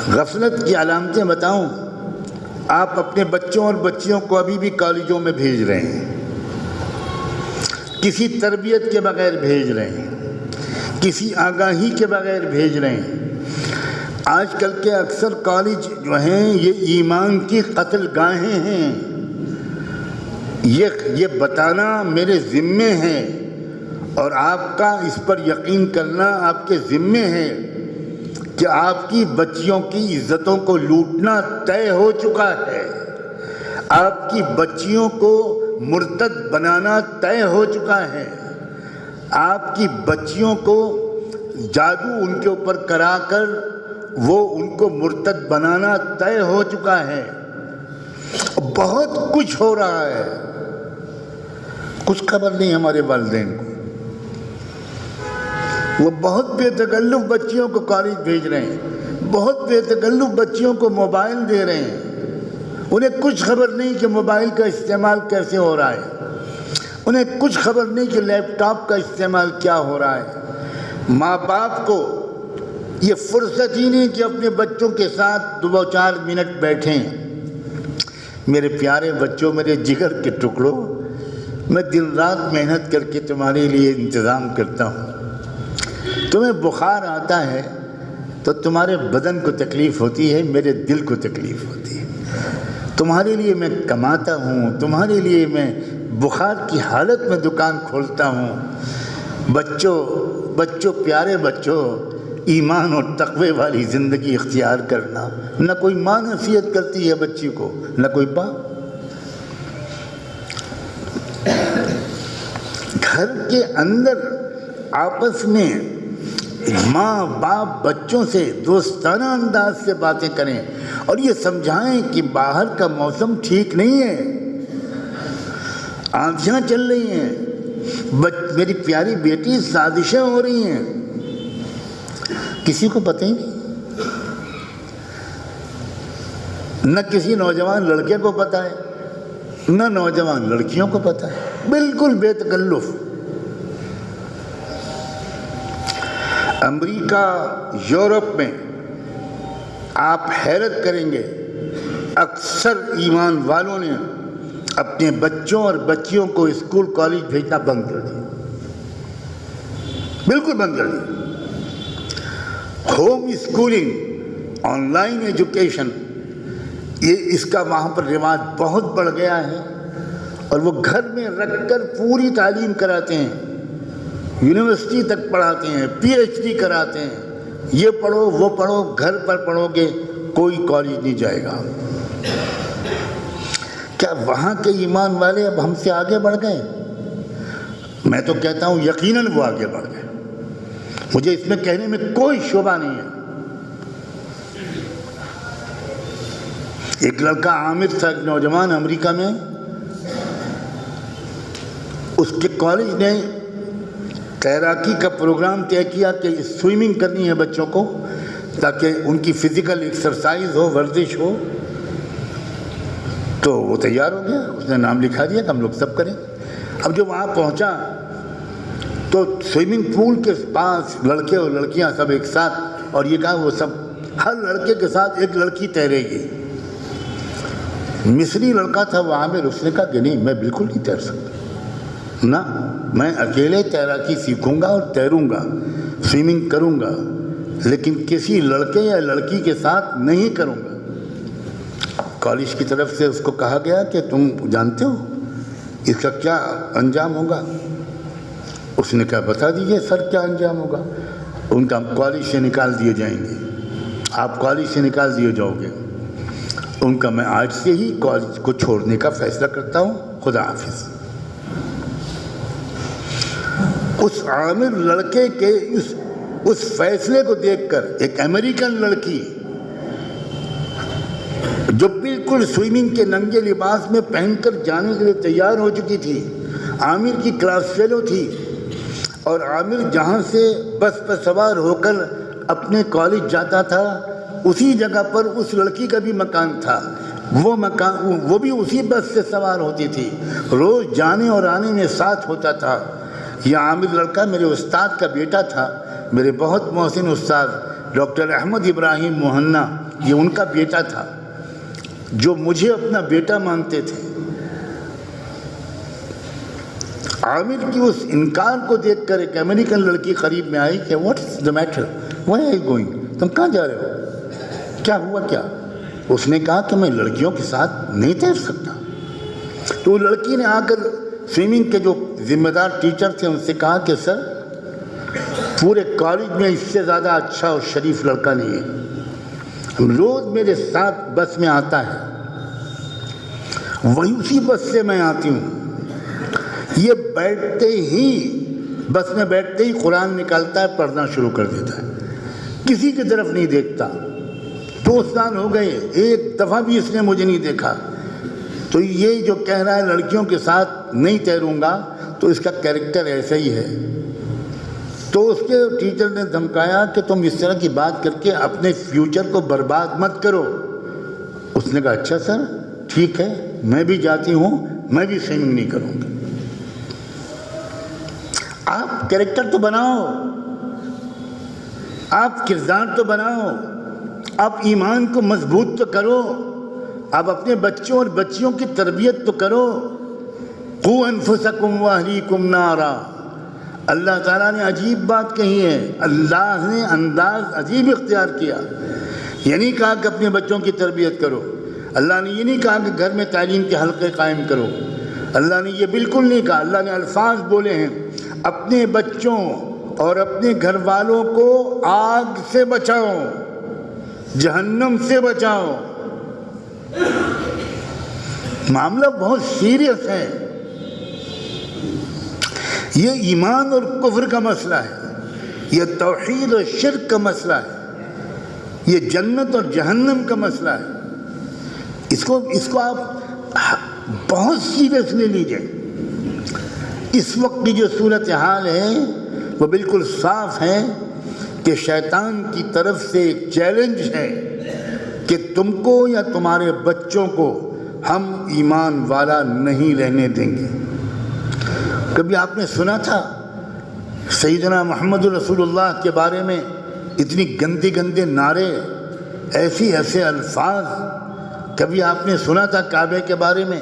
غفلت کی علامتیں بتاؤں؟ آپ اپنے بچوں اور بچیوں کو ابھی بھی کالجوں میں بھیج رہے ہیں، کسی تربیت کے بغیر بھیج رہے ہیں، کسی آگاہی کے بغیر بھیج رہے ہیں۔ آج کل کے اکثر کالج جو ہیں یہ ایمان کی قتل گاہیں ہیں۔ یہ بتانا میرے ذمے ہے اور آپ کا اس پر یقین کرنا آپ کے ذمے ہے کہ آپ کی بچیوں کی عزتوں کو لوٹنا طے ہو چکا ہے، آپ کی بچیوں کو مرتد بنانا طے ہو چکا ہے، آپ کی بچیوں کو جادو ان کے اوپر کرا کر وہ ان کو مرتد بنانا طے ہو چکا ہے۔ بہت کچھ ہو رہا ہے، کچھ خبر نہیں ہمارے والدین کو۔ وہ بہت بے تکلف بچیوں کو کالج بھیج رہے ہیں، بہت بے تکلف بچیوں کو موبائل دے رہے ہیں، انہیں کچھ خبر نہیں کہ موبائل کا استعمال کیسے ہو رہا ہے، انہیں کچھ خبر نہیں کہ لیپ ٹاپ کا استعمال کیا ہو رہا ہے۔ ماں باپ کو یہ فرصت ہی نہیں کہ اپنے بچوں کے ساتھ 2-4 منٹ بیٹھیں۔ میرے پیارے بچوں، میرے جگر کے ٹکڑوں، میں دن رات محنت کر کے تمہارے لیے انتظام کرتا ہوں۔ تمہیں بخار آتا ہے تو تمہارے بدن کو تکلیف ہوتی ہے، میرے دل کو تکلیف ہوتی ہے۔ تمہارے لیے میں کماتا ہوں، تمہارے لیے میں بخار کی حالت میں دکان کھولتا ہوں۔ بچوں پیارے بچوں، ایمان اور تقوی والی زندگی اختیار کرنا۔ نہ کوئی ماں نصیحت کرتی ہے بچی کو، نہ کوئی باپ۔ گھر کے اندر آپس میں ماں باپ بچوں سے دوستانہ انداز سے باتیں کریں اور یہ سمجھائیں کہ باہر کا موسم ٹھیک نہیں ہے، آندھیاں چل رہی ہیں، میری پیاری بیٹی سازشیں ہو رہی ہیں۔ کسی کو پتہ ہی نہیں، نہ کسی نوجوان لڑکے کو پتہ ہے، نہ نوجوان لڑکیوں کو پتہ ہے، بالکل بے تکلف۔ امریکہ، یورپ میں آپ حیرت کریں گے، اکثر ایمان والوں نے اپنے بچوں اور بچیوں کو اسکول کالج بھیجنا بند کر دیا، بالکل بند کر دیا۔ Home schooling, online education, اس کا وہاں پر رواج بہت بڑھ گیا ہے اور وہ گھر میں رکھ کر پوری تعلیم کراتے ہیں، یونیورسٹی تک پڑھاتے ہیں، پی ایچ ڈی کراتے ہیں۔ یہ پڑھو وہ پڑھو، گھر پر پڑھو گے، کوئی کالج نہیں جائے گا۔ کیا وہاں کے ایمان والے اب ہم سے آگے بڑھ گئے؟ میں تو کہتا ہوں یقیناً وہ آگے بڑھ گئے، مجھے اس میں کہنے میں کوئی شبہ نہیں ہے۔ ایک لڑکا عامر تھا، ایک نوجوان امریکہ میں، اس کے کالج نے تیراکی کا پروگرام طے کیا کہ سوئمنگ کرنی ہے بچوں کو تاکہ ان کی فزیکل ایکسرسائز ہو، ورزش ہو۔ تو وہ تیار ہو گیا، اس نے نام لکھا دیا کہ ہم لوگ سب کریں۔ اب جو وہاں پہنچا تو سوئمنگ پول کے پاس لڑکے اور لڑکیاں سب ایک ساتھ، اور یہ کہا وہ سب ہر لڑکے کے ساتھ ایک لڑکی تیرے گی۔ مصری لڑکا تھا وہ عامر، اس نے کہا کہ نہیں، میں بالکل نہیں تیر سکتا، نہ میں اکیلے تیراکی سیکھوں گا اور تیروں گا، سوئمنگ کروں گا، لیکن کسی لڑکے یا لڑکی کے ساتھ نہیں کروں گا۔ کالج کی طرف سے اس کو کہا گیا کہ تم جانتے ہو اس کا کیا انجام ہوگا؟ اس نے کہا بتا دیجئے سر کیا انجام ہوگا؟ ان کا کالج سے نکال دیے جائیں گے، آپ کالج سے نکال دیے جاؤ گے۔ ان کا میں آج سے ہی کالج کو چھوڑنے کا فیصلہ کرتا ہوں، خدا حافظ۔ اس عامر لڑکے کے اس فیصلے کو دیکھ کر ایک امریکن لڑکی جو بالکل سوئمنگ کے ننگے لباس میں پہن کر جانے کے لیے تیار ہو چکی تھی، عامر کی کلاس فیلو تھی، اور عامر جہاں سے بس پر سوار ہو کر اپنے کالج جاتا تھا اسی جگہ پر اس لڑکی کا بھی مکان تھا، وہ بھی اسی بس سے سوار ہوتی تھی، روز جانے اور آنے میں ساتھ ہوتا تھا۔ یہ عامر لڑکا میرے استاد کا بیٹا تھا، میرے بہت محسن استاد ڈاکٹر احمد ابراہیم موہنا، یہ ان کا بیٹا تھا جو مجھے اپنا بیٹا مانتے تھے۔ عامر کی اس انکار کو دیکھ کر ایک امریکن لڑکی قریب میں آئی کہ what is the matter, where are you going, تم کہاں جا رہے ہو، کیا ہوا کیا؟ اس نے کہا کہ میں لڑکیوں کے ساتھ نہیں تیر سکتا۔ تو لڑکی نے آ کر سوئمنگ کے جو ذمہ دار ٹیچر تھے ان سے کہا کہ سر پورے کالج میں اس سے زیادہ اچھا اور شریف لڑکا نہیں ہے، روز میرے ساتھ بس میں آتا ہے، وہی اسی بس سے میں آتی ہوں، یہ بیٹھتے ہی بس میں بیٹھتے ہی قرآن نکالتا ہے، پڑھنا شروع کر دیتا ہے، کسی کی طرف نہیں دیکھتا۔ 2 سال ہو گئے، ایک دفعہ بھی اس نے مجھے نہیں دیکھا۔ تو یہ جو کہہ رہا ہے لڑکیوں کے ساتھ نہیں تیروں گا، تو اس کا کیریکٹر ایسا ہی ہے۔ تو اس کے ٹیچر نے دھمکایا کہ تم اس طرح کی بات کر کے اپنے فیوچر کو برباد مت کرو۔ اس نے کہا اچھا سر ٹھیک ہے، میں بھی جاتی ہوں، میں بھی سوئمنگ نہیں کروں گی۔ آپ کیریکٹر تو بناؤ، آپ کردار تو بناؤ، آپ ایمان کو مضبوط تو کرو، آپ اپنے بچوں اور بچیوں کی تربیت تو کرو۔ قُوْ أَنفُسَكُمْ وَأَهْلِيكُمْ نَارًا۔ اللہ تعالیٰ نے عجیب بات کہی ہے، اللہ نے انداز عجیب اختیار کیا۔ یہ نہیں کہا کہ اپنے بچوں کی تربیت کرو، اللہ نے یہ نہیں کہا کہ گھر میں تعلیم کے حلقے قائم کرو، اللہ نے یہ بالکل نہیں کہا۔ اللہ نے الفاظ بولے ہیں اپنے بچوں اور اپنے گھر والوں کو آگ سے بچاؤ، جہنم سے بچاؤ۔ معاملہ بہت سیریس ہے، یہ ایمان اور کفر کا مسئلہ ہے، یہ توحید اور شرک کا مسئلہ ہے، یہ جنت اور جہنم کا مسئلہ ہے۔ اس کو آپ بہت سیریس لے لیجئے۔ اس وقت کی جو صورتحال ہے وہ بالکل صاف ہے کہ شیطان کی طرف سے ایک چیلنج ہے کہ تم کو یا تمہارے بچوں کو ہم ایمان والا نہیں رہنے دیں گے۔ کبھی آپ نے سنا تھا سیدنا محمد رسول اللہ کے بارے میں اتنی گندے گندے نعرے، ایسے الفاظ؟ کبھی آپ نے سنا تھا کعبے کے بارے میں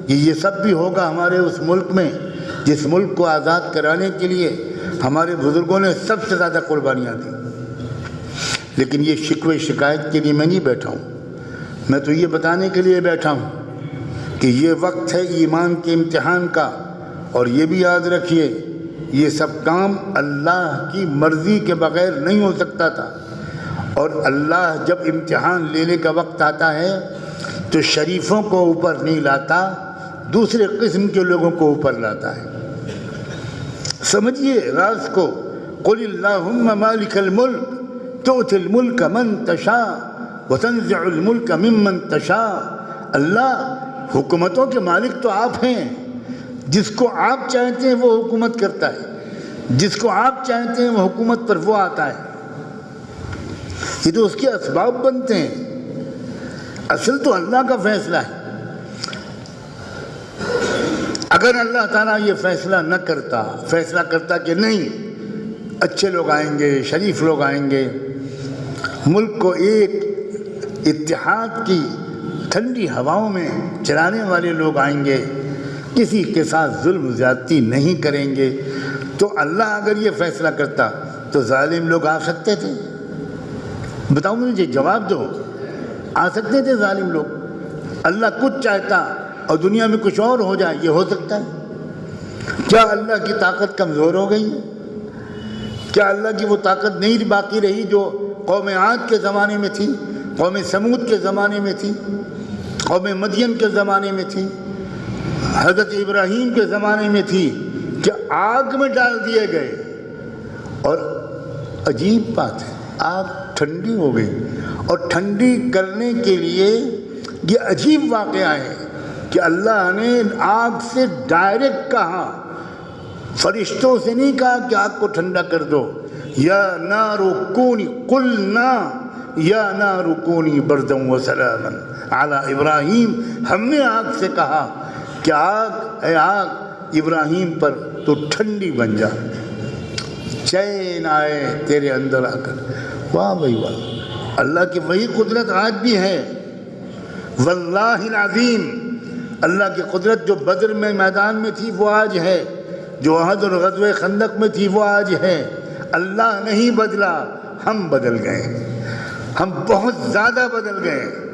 یہ سب بھی ہوگا ہمارے اس ملک میں جس ملک کو آزاد کرانے کے لیے ہمارے بزرگوں نے سب سے زیادہ قربانیاں دیں؟ لیکن یہ شکوے شکایت کے لیے میں نہیں بیٹھا ہوں، میں تو یہ بتانے کے لیے بیٹھا ہوں کہ یہ وقت ہے ایمان کے امتحان کا، اور یہ بھی یاد رکھیے یہ سب کام اللہ کی مرضی کے بغیر نہیں ہو سکتا تھا، اور اللہ جب امتحان لینے کا وقت آتا ہے تو شریفوں کو اوپر نہیں لاتا، دوسرے قسم کے لوگوں کو اوپر لاتا ہے۔ سمجھیے راز کو، قل اللہم مالک الملک تؤتی الملک من تشاء وتنزع الملک ممن تشاء۔ اللہ حکومتوں کے مالک تو آپ ہیں، جس کو آپ چاہتے ہیں وہ حکومت کرتا ہے، جس کو آپ چاہتے ہیں وہ حکومت پر وہ آتا ہے۔ یہ تو اس کے اسباب بنتے ہیں، اصل تو اللہ کا فیصلہ ہے۔ اگر اللہ تعالیٰ یہ فیصلہ نہ کرتا، فیصلہ کرتا کہ نہیں اچھے لوگ آئیں گے، شریف لوگ آئیں گے، ملک کو ایک اتحاد کی ٹھنڈی ہواؤں میں چلانے والے لوگ آئیں گے، کسی کے ساتھ ظلم زیادتی نہیں کریں گے، تو اللہ اگر یہ فیصلہ کرتا تو ظالم لوگ آ سکتے تھے؟ بتاؤ مجھے، جواب دو، آ سکتے تھے ظالم لوگ؟ اللہ کچھ چاہتا اور دنیا میں کچھ اور ہو جائے، یہ ہو سکتا ہے؟ کیا اللہ کی طاقت کمزور ہو گئی ہے؟ کیا اللہ کی وہ طاقت نہیں باقی رہی جو قوم عاد کے زمانے میں تھی، قوم سمود کے زمانے میں تھی، قوم مدین کے زمانے میں تھی، حضرت ابراہیم کے زمانے میں تھی، کہ آگ میں ڈال دیے گئے؟ اور عجیب بات ہے، آگ ٹھنڈی ہو گئی، اور ٹھنڈی کرنے کے لیے یہ عجیب واقعہ ہے کہ اللہ نے آگ سے ڈائریکٹ کہا، فرشتوں سے نہیں کہا کہ آگ کو ٹھنڈا کر دو۔ یا نار کونی، قلنا یا نار کونی بردا وسلاما علی ابراہیم، ہم نے آگ سے کہا کہ اے آگ ابراہیم پر تو ٹھنڈی بن جا۔ چین آئے تیرے اندر آ کر۔ واہ بھائی واہ، اللہ کی وہی قدرت آج بھی ہے۔ واللہ العظیم، اللہ کی قدرت جو بدر میں میدان میں تھی وہ آج ہے، جو احد اور غزوہ خندق میں تھی وہ آج ہے۔ اللہ نہیں بدلا، ہم بدل گئے، ہم بہت زیادہ بدل گئے۔